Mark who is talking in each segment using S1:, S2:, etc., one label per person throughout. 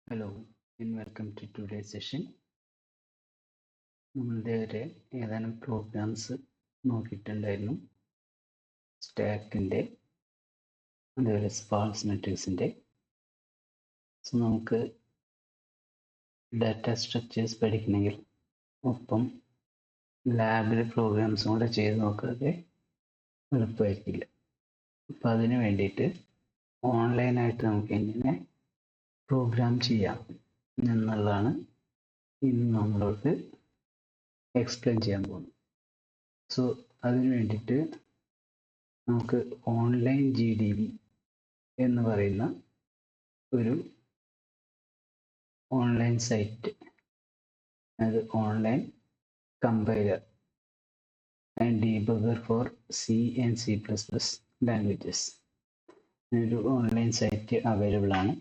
S1: Hello and welcome to today's session. നമ്മളുടെ ഏതാനും programmes നോക്കിയിട്ടുണ്ടായിരുന്നു. സ്റ്റാക്കിൻ്റെ അതേപോലെ സ്പാർസ് മെട്രിക്സിൻ്റെ. സോ നമുക്ക് ഡാറ്റ സ്ട്രക്ചേഴ്സ് പഠിക്കണമെങ്കിൽ ഒപ്പം ലാബിലെ പ്രോഗ്രാംസും കൂടെ ചെയ്ത് നോക്കാതെ എളുപ്പമായിരിക്കില്ല. അപ്പം അതിന് വേണ്ടിയിട്ട് ഓൺലൈനായിട്ട് നമുക്ക് എങ്ങനെ പ്രോഗ്രാം ചെയ്യാം എന്നുള്ളതാണ് ഇന്ന് നമ്മളോട് എക്സ്പ്ലെയിൻ ചെയ്യാൻ പോകുന്നു. സോ അതിന് വേണ്ടിയിട്ട് നമുക്ക് ഓൺലൈൻ GDB എന്ന് പറയുന്ന ഒരു ഓൺലൈൻ സൈറ്റ്, അത് online compiler and debugger for C and C++ languages ഒരു ഓൺലൈൻ സൈറ്റ് അവൈലബിൾ ആണ്.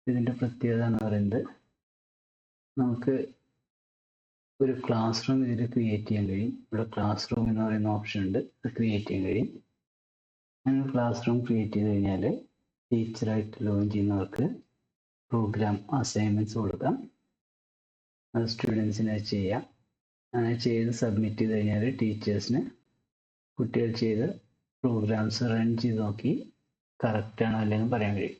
S1: ഇതിൻ്റെ പ്രത്യേകത എന്ന് പറയുന്നത് നമുക്ക് ഒരു ക്ലാസ് റൂം ഇതിൽ ക്രിയേറ്റ് ചെയ്യാൻ കഴിയും. ഇവിടെ ക്ലാസ് റൂം എന്ന് പറയുന്ന ഓപ്ഷൻ ഉണ്ട്, അത് ക്രിയേറ്റ് ചെയ്യാൻ കഴിയും. അങ്ങനെ ക്ലാസ് റൂം ക്രിയേറ്റ് ചെയ്ത് കഴിഞ്ഞാൽ ടീച്ചറായിട്ട് ലോഗിൻ ചെയ്യുന്നവർക്ക് പ്രോഗ്രാം അസൈൻമെൻറ്റ്സ് കൊടുക്കാം. അത് സ്റ്റുഡൻസിന് ചെയ്യാം. അങ്ങനെ ചെയ്ത് സബ്മിറ്റ് ചെയ്ത് കഴിഞ്ഞാൽ ടീച്ചേഴ്സിന് കുട്ടികൾ ചെയ്ത് പ്രോഗ്രാംസ് റൺ ചെയ്ത് നോക്കി കറക്റ്റാണോ അല്ലെങ്കിൽ പറയാൻ കഴിയും.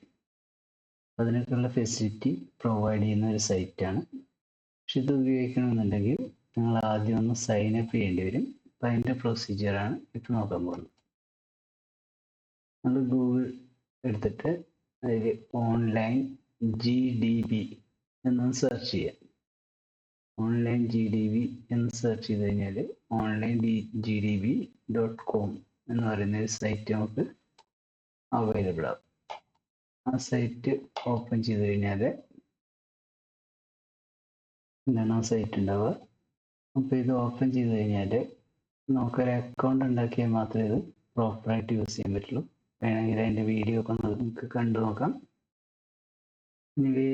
S1: അതിനൊക്കെയുള്ള ഫെസിലിറ്റി പ്രൊവൈഡ് ചെയ്യുന്ന ഒരു സൈറ്റാണ്. പക്ഷെ ഇത് ഉപയോഗിക്കണമെന്നുണ്ടെങ്കിൽ നിങ്ങൾ ആദ്യം ഒന്ന് സൈൻ അപ്പ് ചെയ്യേണ്ടി വരും. അപ്പം അതിൻ്റെ പ്രൊസീജിയറാണ് ഇപ്പോൾ നോക്കാൻ പോകുന്നത്. നമ്മൾ ഗൂഗിൾ എടുത്തിട്ട് അതിൽ ഓൺലൈൻ GDB എന്നൊന്ന് സെർച്ച് ചെയ്യാം. ഓൺലൈൻ GDB എന്ന് സെർച്ച് ചെയ്ത് കഴിഞ്ഞാൽ onlinegdb.com എന്ന് പറയുന്ന ഒരു സൈറ്റ് നമുക്ക് അവൈലബിൾ ആവും. ആ സൈറ്റ് ഓപ്പൺ ചെയ്ത് കഴിഞ്ഞാൽ എന്താണ് ആ സൈറ്റ് ഉണ്ടാവുക. അപ്പോൾ ഇത് ഓപ്പൺ ചെയ്ത് കഴിഞ്ഞാൽ നമുക്കൊരു അക്കൗണ്ട് ഉണ്ടാക്കിയാൽ മാത്രമേ ഇത് പ്രോപ്പറായിട്ട് യൂസ് ചെയ്യാൻ പറ്റുള്ളൂ. വേണമെങ്കിൽ അതിൻ്റെ വീഡിയോ ഒക്കെ നമുക്ക് കണ്ടു നോക്കാം. ഇനി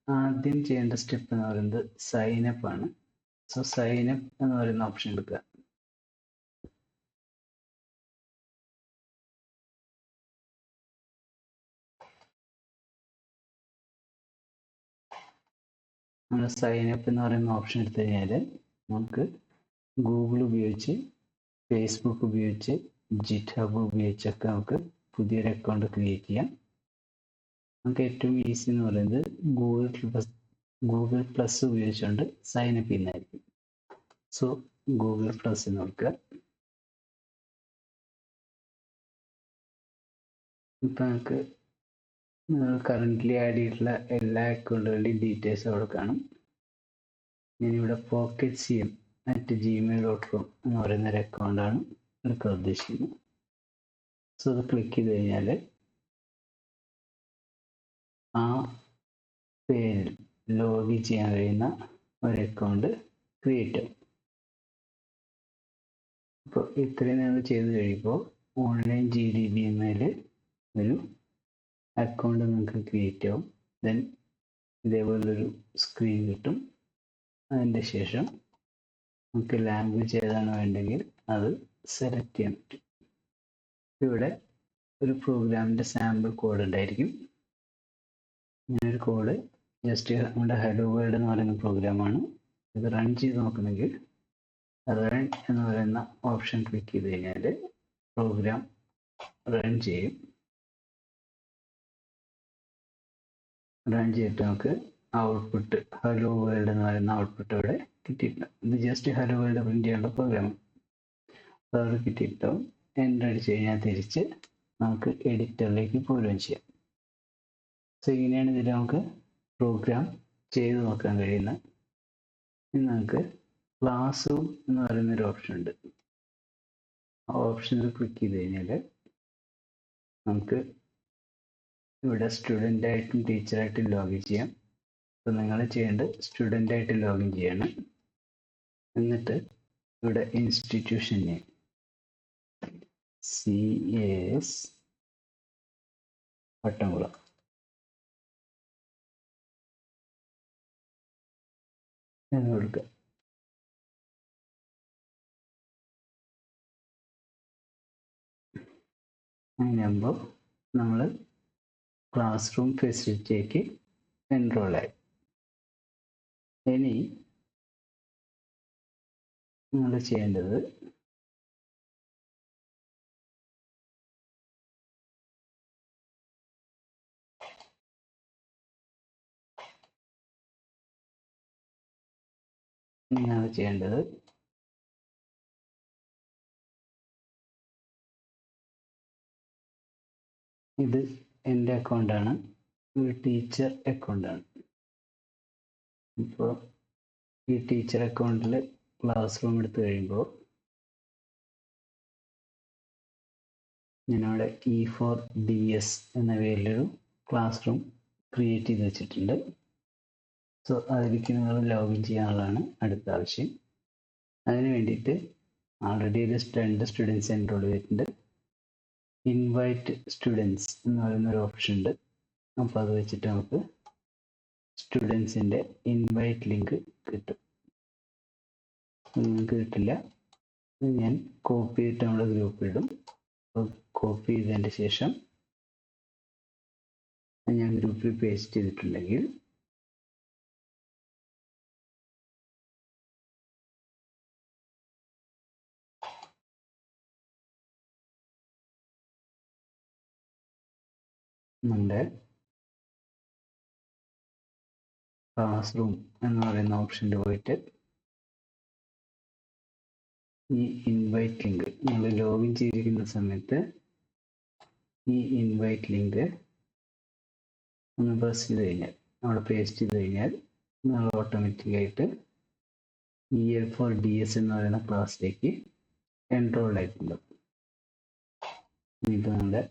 S1: ആദ്യം ചെയ്യേണ്ട സ്റ്റെപ്പ് എന്ന് പറയുന്നത് സൈനപ്പ് ആണ്. സോ സൈനപ്പ് എന്ന് പറയുന്ന ഓപ്ഷൻ എടുക്കുക. നമ്മൾ സൈനപ്പ് എന്ന് പറയുന്ന ഓപ്ഷൻ എടുത്തു കഴിഞ്ഞാൽ നമുക്ക് ഗൂഗിൾ ഉപയോഗിച്ച്, ഫേസ്ബുക്ക് ഉപയോഗിച്ച്, ജിറ്റ്ഹബ് ഉപയോഗിച്ചൊക്കെ നമുക്ക് പുതിയൊരു അക്കൗണ്ട് ക്രിയേറ്റ് ചെയ്യാം. നമുക്ക് ഏറ്റവും ഈസി എന്ന് പറയുന്നത് ഗൂഗിൾ പ്ലസ് ഉപയോഗിച്ചുകൊണ്ട് സൈനപ്പ് ചെയ്യുന്നതായിരിക്കും. സോ ഗൂഗിൾ പ്ലസ് നോക്കുക. ഇപ്പം നമുക്ക് കറൻ്റ്ലി ആഡ് ചെയ്തിട്ടുള്ള എല്ലാ അക്കൗണ്ടുകളുടെയും ഡീറ്റെയിൽസ് അവിടെ കാണും. ഞാനിവിടെ pocketcm@gmail.com എന്ന് പറയുന്ന ഒരു അക്കൗണ്ടാണ് എടുക്കാൻ ഉദ്ദേശിക്കുന്നത്. സോ അത് ക്ലിക്ക് ചെയ്ത് കഴിഞ്ഞാൽ ആ പേരിൽ ലോഗിൻ ചെയ്യാൻ കഴിയുന്ന ഒരു അക്കൗണ്ട് ക്രിയേറ്റ് ആവും. അപ്പോൾ ഇത്രയും നമ്മൾ ചെയ്ത് കഴിയുമ്പോൾ ഓൺലൈൻ GDB എന്നതിൽ ഒരു അക്കൗണ്ട് നിങ്ങൾക്ക് ക്രിയേറ്റ് ആവും. ദെൻ ഇതേപോലൊരു സ്ക്രീൻ കിട്ടും. അതിൻ്റെ ശേഷം നമുക്ക് ലാംഗ്വേജ് ഏതാണ് വേണ്ടെങ്കിൽ അത് സെലക്ട് ചെയ്യാൻ പറ്റും. ഇവിടെ ഒരു പ്രോഗ്രാമിൻ്റെ സാമ്പിൾ കോഡ് ഉണ്ടായിരിക്കും. ഇങ്ങനൊരു കോഡ് ജസ്റ്റ് നമ്മുടെ ഹലോ വേൾഡ് എന്ന് പറയുന്ന പ്രോഗ്രാമാണ്. ഇത് റൺ ചെയ്ത് നോക്കണമെങ്കിൽ റൺ എന്ന് പറയുന്ന ഓപ്ഷൻ ക്ലിക്ക് ചെയ്ത് കഴിഞ്ഞാൽ പ്രോഗ്രാം റൺ ചെയ്യും. റൺ ചെയ്തിട്ട് നമുക്ക് ഔട്ട്പുട്ട് ഹലോ വേൾഡ് എന്ന് പറയുന്ന ഔട്ട്പുട്ട് ഇവിടെ കിട്ടിയിട്ടുണ്ടാവും. ഇത് ജസ്റ്റ് ഹലോ വേൾഡ് പ്രിന്റ് ചെയ്യാനുള്ള പ്രോഗ്രാം. അപ്പോൾ അവിടെ കിട്ടിയിട്ടുണ്ടാവും. എൻ്റർ അടിച്ച് കഴിഞ്ഞാൽ തിരിച്ച് നമുക്ക് എഡിറ്ററിലേക്ക് പോരുകയും ചെയ്യാം. സോ ഇങ്ങനെയാണ് ഇതിൽ നമുക്ക് പ്രോഗ്രാം ചെയ്ത് നോക്കാൻ കഴിയുന്നത്. ഇനി നമുക്ക് ക്ലാസ് റൂം എന്ന് പറയുന്നൊരു ഓപ്ഷൻ ഉണ്ട്. ആ ഓപ്ഷനിൽ ക്ലിക്ക് ചെയ്ത് കഴിഞ്ഞാൽ നമുക്ക് ഇവിടെ സ്റ്റുഡൻ്റായിട്ടും ടീച്ചറായിട്ടും ലോഗിൻ ചെയ്യാം. അപ്പോൾ നിങ്ങൾ ചെയ്യേണ്ടത് സ്റ്റുഡൻ്റായിട്ട് ലോഗിൻ ചെയ്യണം. എന്നിട്ട് ഇവിടെ ഇൻസ്റ്റിറ്റ്യൂഷൻ നെയിം CAS വട്ടംകുളം എന്ന് കൊടുക്കുക. അങ്ങനെയാകുമ്പോൾ നമ്മൾ ക്ലാസ് റൂം ഫെസിലിറ്റിക്ക് എൻറോളായി. ഇനി നിങ്ങൾ ചെയ്യേണ്ടത് ഇത് എൻ്റെ അക്കൗണ്ടാണ്, ഇത് ടീച്ചർ അക്കൗണ്ടാണ്. ഇപ്പോൾ ഈ ടീച്ചർ അക്കൗണ്ടിൽ ക്ലാസ് റൂം എടുത്തു കഴിയുമ്പോൾ ഞാനവിടെ E4DS എന്ന പേരിലൊരു ക്ലാസ് റൂം ക്രിയേറ്റ് ചെയ്ത് വെച്ചിട്ടുണ്ട്. സോ അതിലേക്ക് നിങ്ങൾ ലോഗിൻ ചെയ്യാനുള്ളതാണ് അടുത്ത ആവശ്യം. അതിന് വേണ്ടിയിട്ട് ആൾറെഡി ഒരു 2 സ്റ്റുഡൻസ് എൻറോൾ ചെയ്തിട്ടുണ്ട്. ഇൻവൈറ്റ് സ്റ്റുഡൻസ് എന്ന് പറയുന്ന ഒരു ഓപ്ഷൻ ഉണ്ട്. അപ്പോൾ അത് വെച്ചിട്ട് നമുക്ക് സ്റ്റുഡൻസിൻ്റെ ഇൻവൈറ്റ് ലിങ്ക് കിട്ടും. നിങ്ങൾക്ക് കിട്ടില്ല, ഞാൻ കോപ്പി ചെയ്തിട്ട് നമ്മുടെ ഗ്രൂപ്പിൽ ഇടും. കോപ്പി ചെയ്തതിൻ്റെ ശേഷം ഞാൻ ഗ്രൂപ്പിൽ പേസ്റ്റ് ചെയ്തിട്ടുണ്ടെങ്കിൽ നമ്മുടെ ക്ലാസ് റൂം എന്ന് പറയുന്ന ഓപ്ഷനിൽ പോയിട്ട് ഈ ഇൻവൈറ്റ് ലിങ്ക് നിങ്ങൾ ലോഗിൻ ചെയ്തിരിക്കുന്ന സമയത്ത് ഈ ഇൻവൈറ്റ് ലിങ്ക് ഒന്ന് പ്രസ് ചെയ്ത് കഴിഞ്ഞാൽ, അവിടെ പേസ്റ്റ് ചെയ്ത് കഴിഞ്ഞാൽ നിങ്ങൾ ഓട്ടോമാറ്റിക്കായിട്ട് E4DS എന്ന് പറയുന്ന ക്ലാസ്സിലേക്ക് എൻറോൾഡ് ആയിട്ടുണ്ട്. ഇപ്പോൾ നമ്മുടെ